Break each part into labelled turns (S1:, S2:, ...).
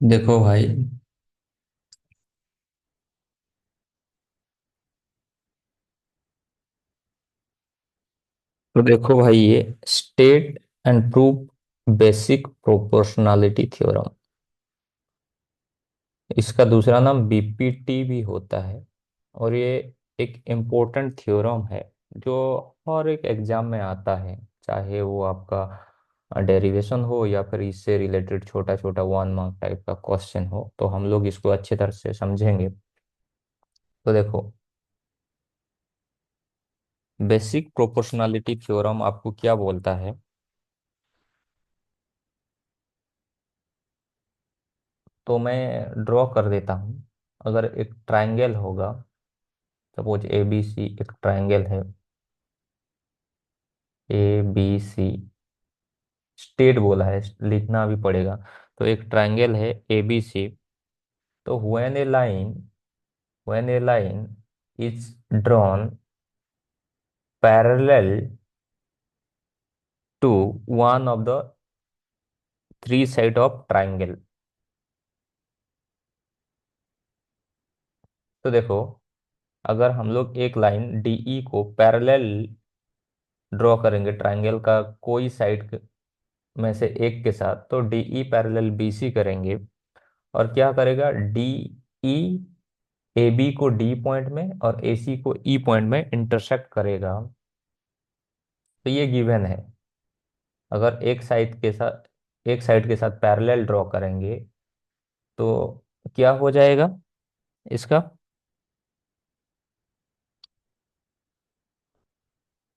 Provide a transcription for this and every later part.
S1: देखो भाई। तो देखो भाई, ये state and prove basic proportionality theorem, इसका दूसरा नाम बीपीटी भी होता है। और ये एक इम्पोर्टेंट थ्योरम है जो हर एक एग्जाम में आता है, चाहे वो आपका डेरिवेशन हो या फिर इससे रिलेटेड छोटा छोटा 1 मार्क टाइप का क्वेश्चन हो, तो हम लोग इसको अच्छे तरह से समझेंगे। तो देखो, बेसिक प्रोपोर्शनलिटी थ्योरम आपको क्या बोलता है। तो मैं ड्रॉ कर देता हूँ। अगर एक ट्रायंगल होगा, सपोज ए बी सी एक ट्रायंगल है। ए बी सी स्टेट बोला है, लिखना भी पड़ेगा। तो एक ट्रायंगल है ए बी सी। तो when a line is drawn parallel to one of the three side of triangle. तो देखो, अगर हम लोग एक लाइन डीई को पैरेलल ड्रॉ करेंगे ट्रायंगल का कोई साइड में से एक के साथ, तो डीई पैरेलल बीसी करेंगे। और क्या करेगा, डी ई ए बी को डी पॉइंट में और ए सी को ई पॉइंट में इंटरसेक्ट करेगा। तो ये गिवन है। अगर एक साइड के साथ पैरेलल ड्रॉ करेंगे तो क्या हो जाएगा इसका,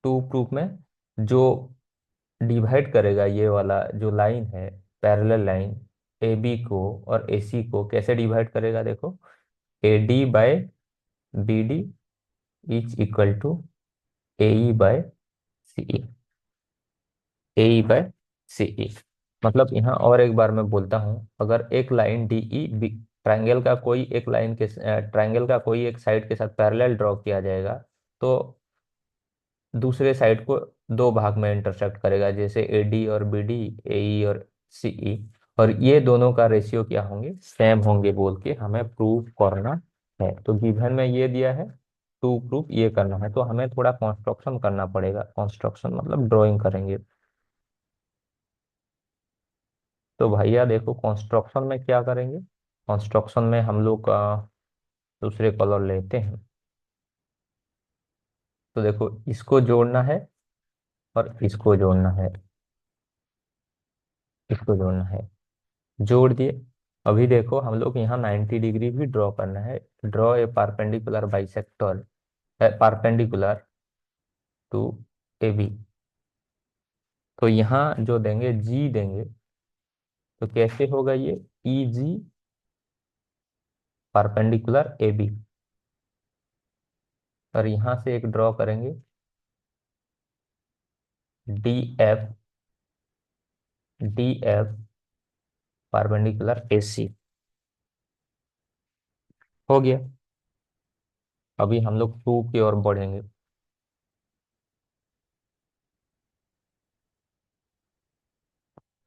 S1: टू प्रूफ में जो डिवाइड करेगा ये वाला जो लाइन है, पैरेलल लाइन, ए बी को और ए सी को कैसे डिवाइड करेगा, देखो, A D by B D is equal to A E by C E. A E by C E. मतलब यहाँ और एक बार मैं बोलता हूँ, अगर एक लाइन डी ई ट्रायंगल का कोई एक लाइन के ट्रायंगल का कोई एक साइड के साथ पैरेलल ड्रॉ किया जाएगा, तो दूसरे साइड को दो भाग में इंटरसेक्ट करेगा, जैसे ए डी और बी डी, ए ई और सी ई। और ये दोनों का रेशियो क्या होंगे, सेम होंगे बोल के हमें प्रूव करना है। तो गिवन में ये दिया है, टू प्रूफ ये करना है, तो हमें थोड़ा कंस्ट्रक्शन करना पड़ेगा। कंस्ट्रक्शन मतलब ड्राइंग करेंगे। तो भैया देखो, कंस्ट्रक्शन में क्या करेंगे। कंस्ट्रक्शन में हम लोग का दूसरे कलर लेते हैं। तो देखो, इसको जोड़ना है और इसको जोड़ना है, इसको जोड़ना है, जोड़ दिए। अभी देखो, हम लोग यहाँ 90 डिग्री भी ड्रॉ करना है। Draw a perpendicular bisector, perpendicular to A B. तो यहाँ जो देंगे जी देंगे, तो कैसे होगा ये, ई जी परपेंडिकुलर ए बी। और यहाँ से एक ड्रॉ करेंगे, D F, D F perpendicular A C. हो गया। अभी हम लोग टू की ओर बढ़ेंगे।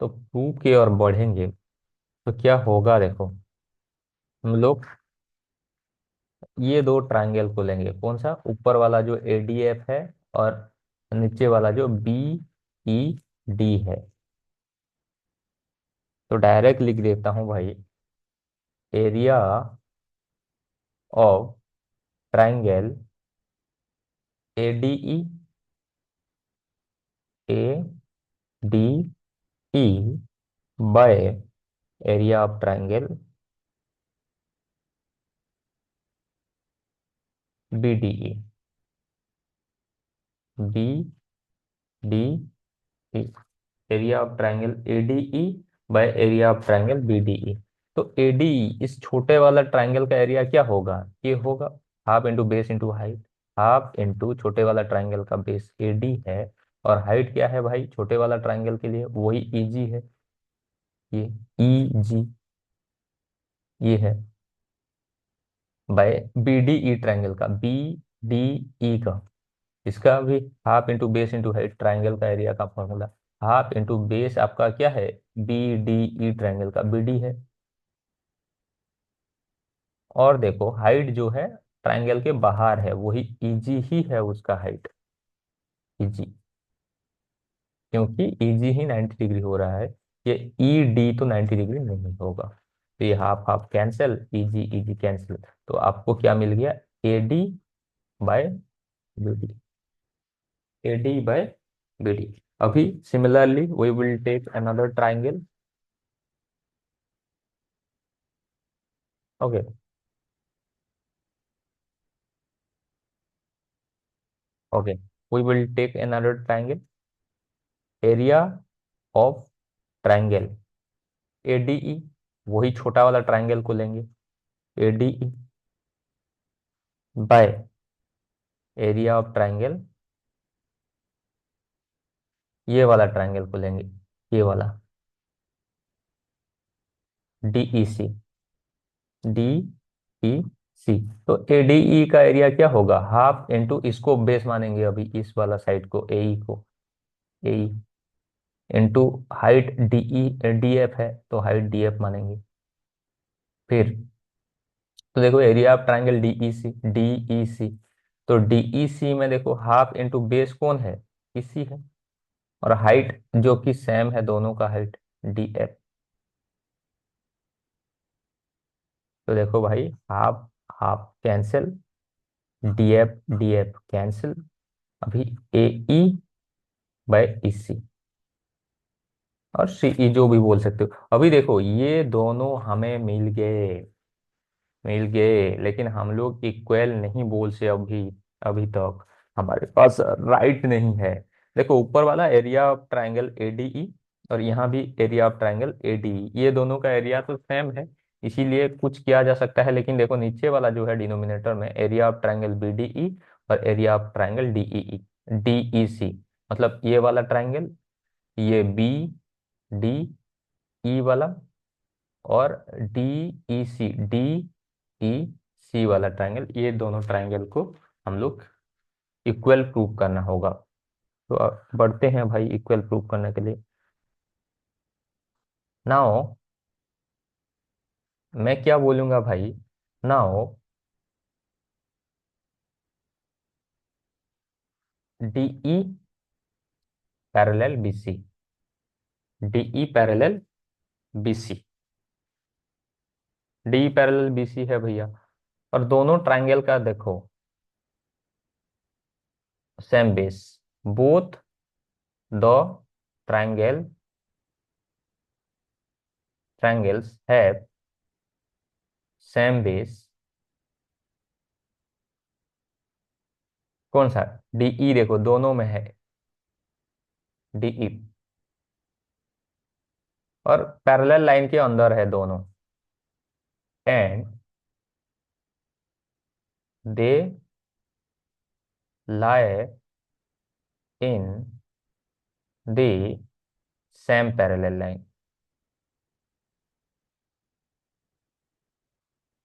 S1: तो टू की ओर बढ़ेंगे तो क्या होगा, देखो, हम लोग ये दो ट्रायंगल को लेंगे, कौन सा, ऊपर वाला जो एडीएफ है और नीचे वाला जो बी ई डी है। तो डायरेक्ट लिख देता हूं भाई, area of triangle A D E, A D E by area of triangle B D E, B D E, area of triangle ADE by area of triangle BDE. तो ADE, इस छोटे वाला ट्रायंगल का area क्या होगा, ये होगा half into base into height. Half into छोटे वाला ट्रायंगल का बेस एडी है, और हाइट क्या है भाई छोटे वाला ट्रायंगल के लिए, वही ईजी है, ये ईजी ये है, बाय बीडीई ट्रायंगल का, बी डी ई का, इसका भी half into base into height, triangle का एरिया का फॉर्मूला। हाफ इंटू बेस आपका क्या है, बी डी ई ट्राइंगल का बी डी है, और देखो हाइट जो है ट्रायंगल के बाहर है, वही ईजी ही है उसका हाइट, ईजी, क्योंकि ईजी ही 90 डिग्री हो रहा है। ये ई डी तो 90 डिग्री नहीं होगा, तो ये half half cancel, easy easy cancel. तो आपको क्या मिल गया, A D by B D, A D by B D. अभी similarly we will take another triangle. Okay, okay, we will take another triangle. Area of triangle A D E, वही छोटा वाला triangle को लेंगे, A D E by area of triangle, ये वाला triangle को लेंगे, ये वाला डीईसी, डी ई सी। तो एडीई का एरिया क्या होगा, हाफ इंटू, इसको बेस मानेंगे अभी, इस वाला साइड को, एई को, एई इंटू हाइट, डीई डीएफ है तो हाइट डीएफ मानेंगे। फिर तो देखो area of triangle DEC, DEC, तो डीईसी में देखो हाफ इंटू बेस कौन है, इसी है, और हाइट जो कि सेम है दोनों का हाइट, डीएफ। तो देखो भाई half half cancel, DF DF cancel, अभी ए ई बाय ई सी, और सीई जो भी बोल सकते हो। अभी देखो ये दोनों हमें मिल गए, मिल गए, लेकिन हम लोग इक्वल नहीं बोल से अभी, अभी तक हमारे पास राइट नहीं है। देखो ऊपर वाला एरिया ऑफ ट्राइंगल एडीई, और यहाँ भी एरिया ऑफ ट्राइंगल एडीई, ये दोनों का एरिया तो सेम है, इसीलिए कुछ किया जा सकता है। लेकिन देखो नीचे वाला जो है डिनोमिनेटर में, एरिया ऑफ ट्राइंगल बीडीई और area of triangle DEE, DEC, मतलब ये वाला ट्राइंगल, ये बी डी ई वाला, और डी ई सी, डी ई सी वाला ट्राइंगल, ये दोनों ट्राइंगल को हम लोग इक्वल प्रूव करना होगा। तो बढ़ते हैं भाई इक्वल प्रूव करने के लिए। नाउ मैं क्या बोलूंगा भाई, now DE parallel BC, DE parallel BC, D parallel BC है भैया, और दोनों ट्राइंगल का देखो same base, both the triangle triangles have same base, कौन सा, डीई देखो दोनों में है, डीई, और पैरेलल लाइन के अंदर है दोनों, and they lie in the same parallel line,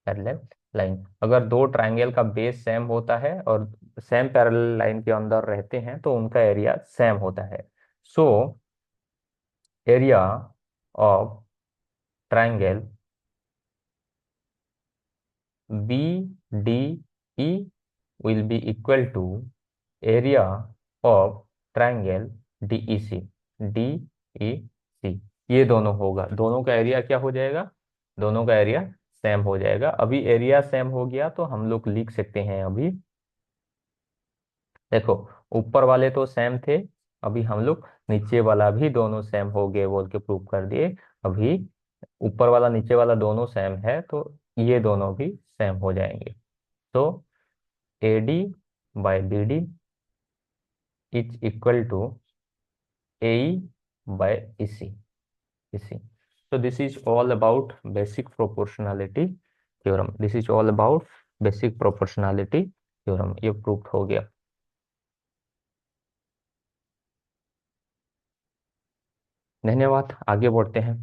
S1: parallel line. अगर दो ट्राइंगल का बेस सेम होता है और सेम पैरेलल लाइन के अंदर रहते हैं तो उनका एरिया सेम होता है। So area of triangle B D E will be equal to area of triangle DEC, DEC, ये दोनों होगा, दोनों का एरिया क्या हो जाएगा, दोनों का एरिया सेम हो जाएगा। अभी एरिया सेम हो गया तो हम लोग लिख सकते हैं अभी, देखो ऊपर वाले तो सेम थे, अभी हम लोग नीचे वाला भी दोनों सेम हो गए बोल के प्रूव कर दिए। अभी ऊपर वाला नीचे वाला दोनों सेम है तो ये दोनों भी सेम हो जाएंगे। तो AD by BD is equal to AE by EC, EC. So this is all about basic proportionality theorem. This is all about basic proportionality theorem. ये प्रूफ हो गया। धन्यवाद, आगे बढ़ते हैं।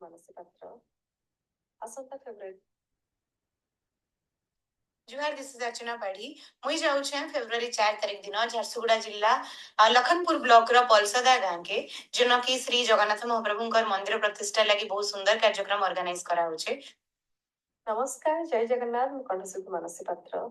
S2: ମାନସୀ ପାତ୍ର ଆସନ୍ତା ଫେब्रुଆରୀ
S3: जुहार दिस इज अर्चना पाढ़ी मुई जाऊछे फेब्रुआरी 4 तारीख दिन झारसुगुड़ा जिला लखनपुर ब्लॉक रो पलसदा गांव के जन की श्री जगन्नाथ महाप्रभुंकर मंदिर प्रतिष्ठा लगी बहुत सुंदर कार्यक्रम ऑर्गेनाइज करा होचे।
S2: नमस्कार जय जगन्नाथ कंठसूत्र ମାନସୀ ପାତ୍ର